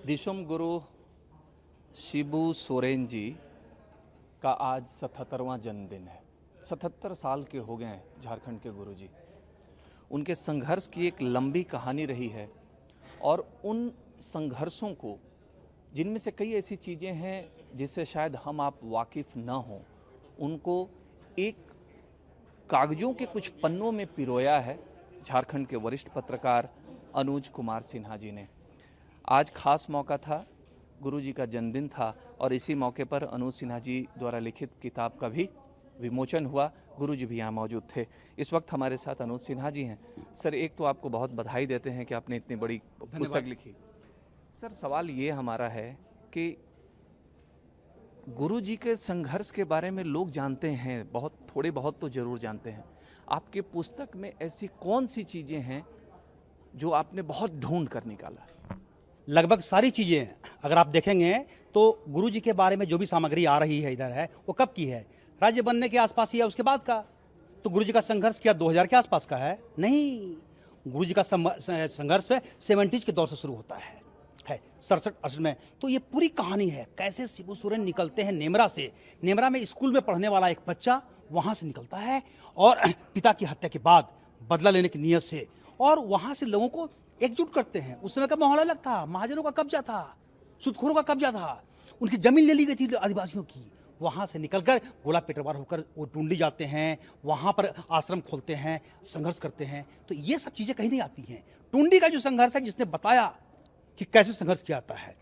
दिशम गुरु शिबू सोरेन जी का आज 77वां जन्मदिन है। 77 साल के हो गए हैं झारखंड के गुरु जी। उनके संघर्ष की एक लंबी कहानी रही है और उन संघर्षों को, जिनमें से कई ऐसी चीज़ें हैं जिससे शायद हम आप वाकिफ़ न हों, उनको एक कागज़ों के कुछ पन्नों में पिरोया है झारखंड के वरिष्ठ पत्रकार अनुज कुमार सिन्हा जी ने। आज खास मौका था, गुरु जी का जन्मदिन था और इसी मौके पर अनुज सिन्हा जी द्वारा लिखित किताब का भी विमोचन हुआ। गुरु जी भी यहाँ मौजूद थे। इस वक्त हमारे साथ अनुज सिन्हा जी हैं। सर, एक तो आपको बहुत बधाई देते हैं कि आपने इतनी बड़ी पुस्तक लिखी। सर, सवाल ये हमारा है कि गुरु जी के संघर्ष के बारे में लोग जानते हैं, बहुत थोड़े बहुत तो जरूर जानते हैं। आपके पुस्तक में ऐसी कौन सी चीज़ें हैं जो आपने बहुत ढूंढ कर निकाला? लगभग सारी चीज़ें अगर आप देखेंगे तो गुरु जी के बारे में जो भी सामग्री आ रही है इधर है, वो कब की है? राज्य बनने के आसपास ही है, उसके बाद का। तो गुरु जी का संघर्ष क्या 2000 के आसपास का है? नहीं, गुरु जी का संघर्ष 70s के दौर से शुरू होता है 67-68 में। तो ये पूरी कहानी है, कैसे शिबू सोरेन निकलते हैं नेमरा से। नेमरा में स्कूल में पढ़ने वाला एक बच्चा वहाँ से निकलता है और पिता की हत्या के बाद बदला लेने की नीयत से, और वहाँ से लोगों को एकजुट करते हैं। उस समय का माहौल अलग था, महाजनों का कब्जा था, सुदखोरों का कब्जा था, उनकी जमीन ले ली गई थी आदिवासियों की। वहाँ से निकलकर गोला पेटरवार होकर वो टुंडी जाते हैं, वहाँ पर आश्रम खोलते हैं, संघर्ष करते हैं। तो ये सब चीज़ें कहीं नहीं आती हैं। टुंडी का जो संघर्ष है, जिसने बताया कि कैसे संघर्ष किया जाता है।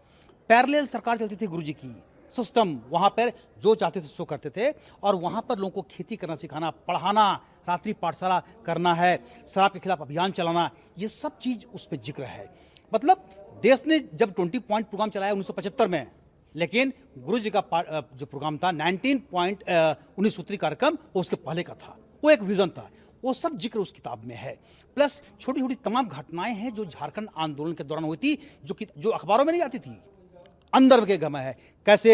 पैरेलल सरकार चलती थी गुरु जी की, सिस्टम, वहाँ पर जो चाहते थे सो करते थे, और वहाँ पर लोगों को खेती करना सिखाना, पढ़ाना, रात्रि पाठशाला करना है, शराब के खिलाफ अभियान चलाना, ये सब चीज़ उस पर जिक्र है। मतलब देश ने जब 20 पॉइंट प्रोग्राम चलाया 1975 में, लेकिन गुरु जी का जो प्रोग्राम था 19 सूत्री कार्यक्रम, वो उसके पहले का था। वो एक विजन था, वो सब जिक्र उस किताब में है। प्लस छोटी छोटी तमाम घटनाएं हैं जो झारखंड आंदोलन के दौरान हुई थी, जो अखबारों में नहीं आती थी, अंदर के गमा है। कैसे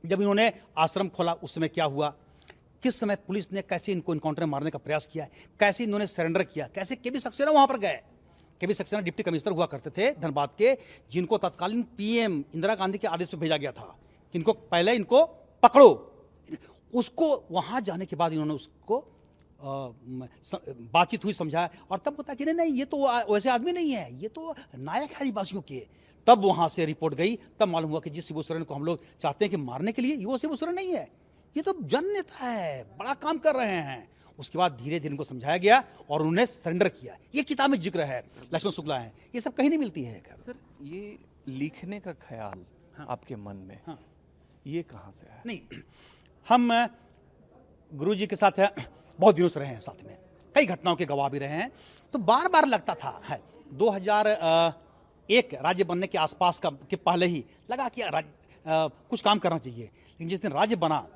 जब इन्होंने आश्रम खोला उस समय क्या हुआ, किस समय पुलिस ने कैसे इनको इनकाउंटर मारने का प्रयास किया, कैसे इन्होंने सरेंडर किया, कैसे केबी सक्सेना वहां पर गए। केबी सक्सेना डिप्टी कमिश्नर हुआ करते थे धनबाद के, जिनको तत्कालीन पीएम इंदिरा गांधी के आदेश पर भेजा गया था कि इनको पहले इनको पकड़ो। उसको वहां जाने के बाद इन्होंने उसको बातचीत हुई, समझाया, और तब पता कि नहीं ये तो वैसे आदमी नहीं है, ये तो नायक है आदिवासियों के। तब वहां से रिपोर्ट गई, तब मालूम हुआ कि जिस शिबू सोरेन को हम लोग चाहते हैं कि मारने के लिए, वो शिबू सोरेन नहीं है, ये तो जननेता है, बड़ा काम कर रहे हैं। उसके बाद धीरे धीरे इनको समझाया गया और उन्होंने सरेंडर किया। ये किताब में जिक्र है, लक्ष्मण शुक्ला है, ये सब कहीं नहीं मिलती है। सर, ये लिखने का ख्याल आपके मन में ये कहाँ से है? नहीं, हम गुरु जी के साथ बहुत दिनों से रहे हैं, साथ में कई घटनाओं के गवाह भी रहे हैं। तो बार बार लगता था 2001 राज्य बनने के आसपास का के पहले ही लगा कि कुछ काम करना चाहिए। लेकिन जिस दिन राज्य बना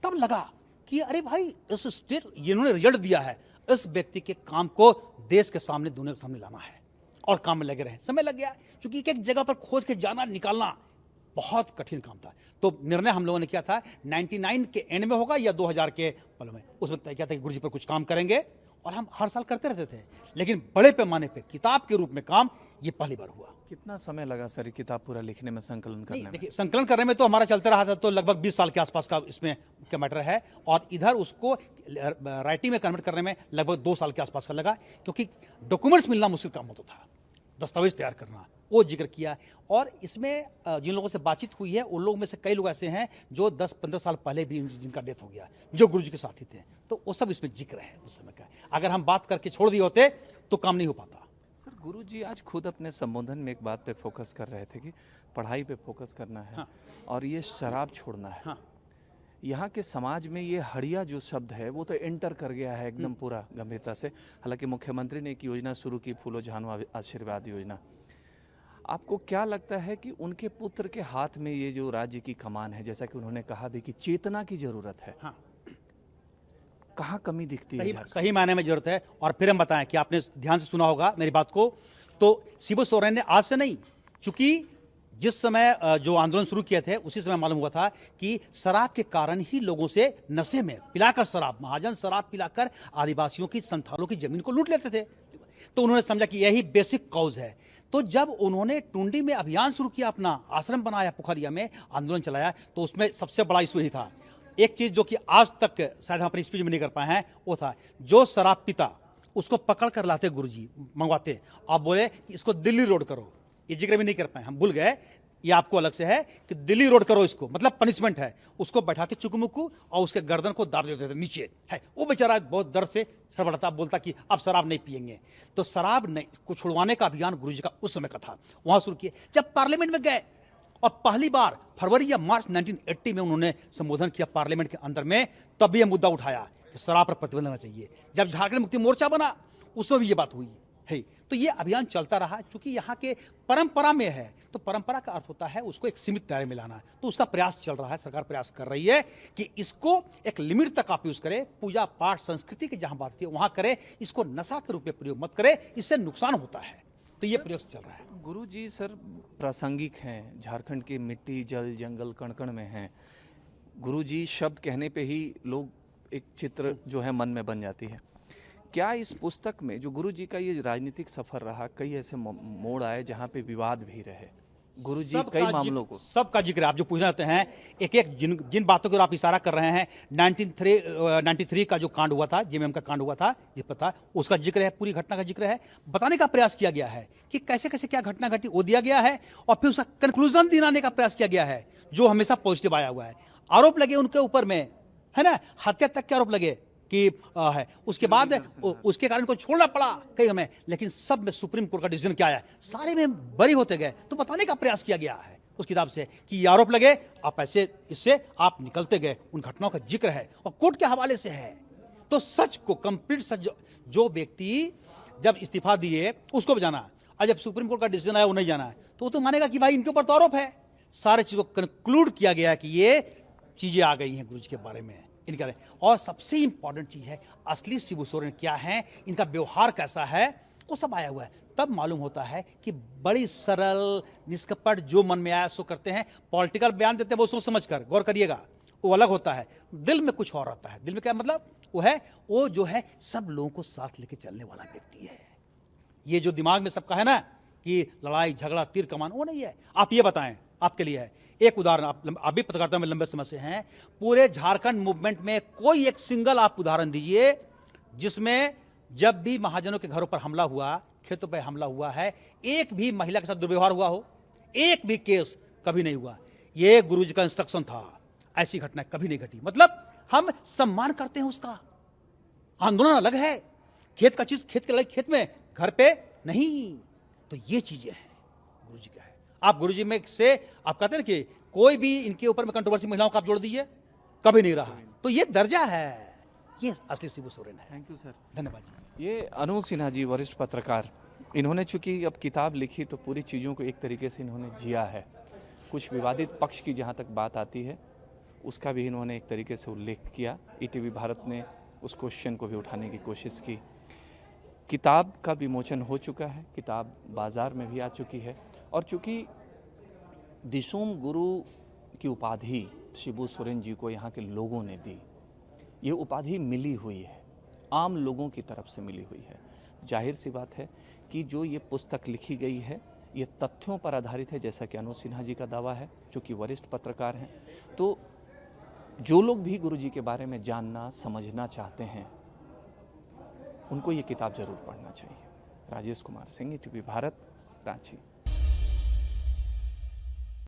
तब लगा कि अरे भाई, इस स्टेट जिन्होंने रिजल्ट दिया है, इस व्यक्ति के काम को देश के सामने, दुनिया के सामने लाना है, और काम में लगे रहे। समय लग गया, क्योंकि एक एक जगह पर खोज के जाना निकालना बहुत कठिन काम था। तो निर्णय हम लोगों ने किया था 99 के एंड में होगा या 2000 के पहले में। उसमें तय किया था कि गुरु जी पर कुछ काम करेंगे, और हम हर साल करते रहते थे, लेकिन बड़े पैमाने पे किताब के रूप में काम ये पहली बार हुआ। कितना समय लगा सर किताब पूरा लिखने में, संकलन करने में? देखिए, संकलन करने में तो हमारा चलते रहा था, तो लगभग 20 साल के आसपास का इसमें का मैटर है, और इधर उसको राइटिंग में कन्वर्ट करने में लगभग 2 साल के आसपास का लगा, क्योंकि डॉक्यूमेंट्स मिलना मुश्किल काम होता था, दस्तावेज तैयार करना, वो जिक्र किया। और इसमें जिन लोगों से बातचीत हुई है, उन लोगों में से कई लोग ऐसे हैं जो 10-15 साल पहले भी जिनका डेथ हो गया, जो गुरु जी के साथी थे। तो वो सब इसमें जिक्र है उस समय का। अगर हम बात करके छोड़ दिए होते तो काम नहीं हो पाता। सर, गुरु जी आज खुद अपने संबोधन में एक बात पे फोकस कर रहे थे कि पढ़ाई पे फोकस करना है और ये शराब छोड़ना है। यहाँ के समाज में ये हड़िया जो शब्द है वो तो एंटर कर गया है एकदम पूरा गंभीरता से। हालांकि मुख्यमंत्री ने एक योजना शुरू की, फूलो झानो आशीर्वाद योजना। आपको क्या लगता है कि उनके पुत्र के हाथ में ये जो राज्य की कमान है, जैसा कि उन्होंने कहा भी कि चेतना की जरूरत है, कहाँ कमी दिखती है? सही मायने में जरूरत है। और फिर हम बताएं कि आपने ध्यान से सुना होगा मेरी बात को, तो शिबू सोरेन ने आज से नहीं, चूंकि जिस समय जो आंदोलन शुरू किए थे उसी समय मालूम हुआ था कि शराब के कारण ही लोगों से नशे में पिलाकर, शराब, महाजन शराब पिलाकर आदिवासियों की, संथालों की जमीन को लूट लेते थे। तो उन्होंने समझा कि यही बेसिक कॉज है। तो जब उन्होंने टुंडी में अभियान शुरू किया, अपना आश्रम बनाया, पोखरिया में आंदोलन चलाया, तो उसमें सबसे बड़ा इशू ही था। एक चीज जो कि आज तक शायद हम अपनी स्पीच में नहीं कर पाए हैं, वो था जो शराब पीता उसको पकड़ कर लाते गुरुजी, मंगवाते, आप बोले कि इसको दिल्ली रोड करो, ये जिक्र भी नहीं कर पाए, हम भूल गए, ये आपको अलग से है कि दिल्ली रोड करो इसको, मतलब पनिशमेंट है। उसको बैठाते चुकमुक्कू और उसके गर्दन को दाब देते थे नीचे, है वो बेचारा बहुत दर्द से सड़बड़ाता, बोलता कि अब शराब नहीं पिएंगे। तो शराब नहीं को छुड़वाने का अभियान गुरुजी का उस समय का था, वहां शुरू किए। जब पार्लियामेंट में गए और पहली बार फरवरी या मार्च 1980 में उन्होंने संबोधन किया पार्लियामेंट के अंदर में, तब भी यह मुद्दा उठाया कि शराब पर प्रतिबंध होना चाहिए। जब झारखंड मुक्ति मोर्चा बना उसमें भी ये बात हुई है। तो ये अभियान चलता रहा, क्योंकि यहाँ के परंपरा में है, तो परंपरा का अर्थ होता है उसको एक सीमित दायरे में लाना। तो उसका प्रयास चल रहा है, सरकार प्रयास कर रही है कि इसको एक लिमिट तक आप यूज करें, पूजा पाठ संस्कृति की जहां बात थी वहां करे, इसको नशा के रूप में प्रयोग मत करे, इससे नुकसान होता है। तो ये प्रयोग चल रहा है। गुरु जी सर प्रासंगिक हैं, झारखंड की मिट्टी जल जंगल कण कण में हैं। गुरु जी शब्द कहने पे ही लोग एक चित्र जो है मन में बन जाती है। क्या इस पुस्तक में जो गुरु जी का ये राजनीतिक सफर रहा, कई ऐसे मोड़ आए जहाँ पे विवाद भी रहे, गुरु जी कई मामलों को सबका जिक्र आप जो पूछना चाहते हैं, एक एक जिन बातों की आप इशारा कर रहे हैं, 93 का जो कांड हुआ था, जेएमएम का कांड हुआ था, जिस पता उसका जिक्र है, पूरी घटना का जिक्र है, बताने का प्रयास किया गया है कि कैसे कैसे क्या घटना घटी, वो दिया गया है, और फिर उसका कंक्लूजन दिलाने का प्रयास किया गया है, जो हमेशा पॉजिटिव आया हुआ है। आरोप लगे उनके ऊपर में, है ना, हत्या तक के आरोप लगे कि है, उसके बाद उसके कारण को छोड़ना पड़ा कई हमें, लेकिन सब में सुप्रीम कोर्ट का डिसीजन क्या है, सारे में बरी होते गए। तो बताने का प्रयास किया गया है उस किताब से कि ये आरोप लगे, आप ऐसे इससे आप निकलते गए, उन घटनाओं का जिक्र है और कोर्ट के हवाले से है। तो सच को, कंप्लीट सच, जो व्यक्ति जब इस्तीफा दिए उसको भी जाना, और जब सुप्रीम कोर्ट का डिसीजन आया वो नहीं जाना है, तो वो तो मानेगा कि भाई इनके ऊपर तो आरोप है। सारे चीज को कंक्लूड किया गया है कि ये चीजें आ गई हैं गुरु जी के बारे में इनका। और सबसे इंपॉर्टेंट चीज है असली शिबू सोरेन क्या है, इनका व्यवहार कैसा है, वो सब आया हुआ है। तब मालूम होता है कि बड़ी सरल निष्कपट जो मन में आया सो करते हैं। पॉलिटिकल बयान देते हैं वो सोच समझ कर, गौर करिएगा, वो अलग होता है। दिल में कुछ और रहता है। दिल में क्या मतलब, वो जो है सब लोगों को साथ लेके चलने वाला व्यक्ति है। ये जो दिमाग में सबका है ना कि लड़ाई झगड़ा तीर कमान, वो नहीं है। आप ये बताएं, आपके लिए है एक उदाहरण, आप भी पत्रकारिता में लंबे समय से हैं, पूरे झारखंड मूवमेंट में कोई एक सिंगल आप उदाहरण दीजिए जिसमें जब भी महाजनों के घरों पर हमला हुआ, खेतों पर हमला हुआ है, एक भी महिला के साथ दुर्व्यवहार हुआ हो, एक भी केस कभी नहीं हुआ। ये गुरुजी का इंस्ट्रक्शन था, ऐसी घटना कभी नहीं घटी। मतलब हम सम्मान करते हैं उसका, आंदोलन अलग है, खेत का चीज खेत के लड़ाई खेत में, घर पे नहीं। तो ये चीजें हैं गुरुजी का है। आप गुरुजी में से आप कहते हैं कि कोई भी इनके ऊपर में कंट्रोवर्सी महिलाओं का आप जोड़ दीजिए, कभी नहीं रहा। तो ये दर्जा है, ये असली शिबू सोरेन है। Thank you sir. धन्यवाद जी। ये अनु सिन्हा जी वरिष्ठ पत्रकार, इन्होंने चूंकि अब किताब लिखी तो पूरी चीज़ों को एक तरीके से इन्होंने जिया है। कुछ विवादित पक्ष की जहाँ तक बात आती है उसका भी इन्होंने एक तरीके से उल्लेख किया। ईटीवी भारत ने उस क्वेश्चन को भी उठाने की कोशिश की। किताब का विमोचन हो चुका है, किताब बाजार में भी आ चुकी है, और चूँकि दिसोम गुरु की उपाधि शिबू सोरेन जी को यहाँ के लोगों ने दी, ये उपाधि मिली हुई है, आम लोगों की तरफ से मिली हुई है। जाहिर सी बात है कि जो ये पुस्तक लिखी गई है ये तथ्यों पर आधारित है, जैसा कि अनु सिन्हा जी का दावा है, जो कि वरिष्ठ पत्रकार हैं। तो जो लोग भी गुरु जी के बारे में जानना समझना चाहते हैं उनको ये किताब जरूर पढ़ना चाहिए। राजेश कुमार सिंह, ईटीवी भारत, रांची।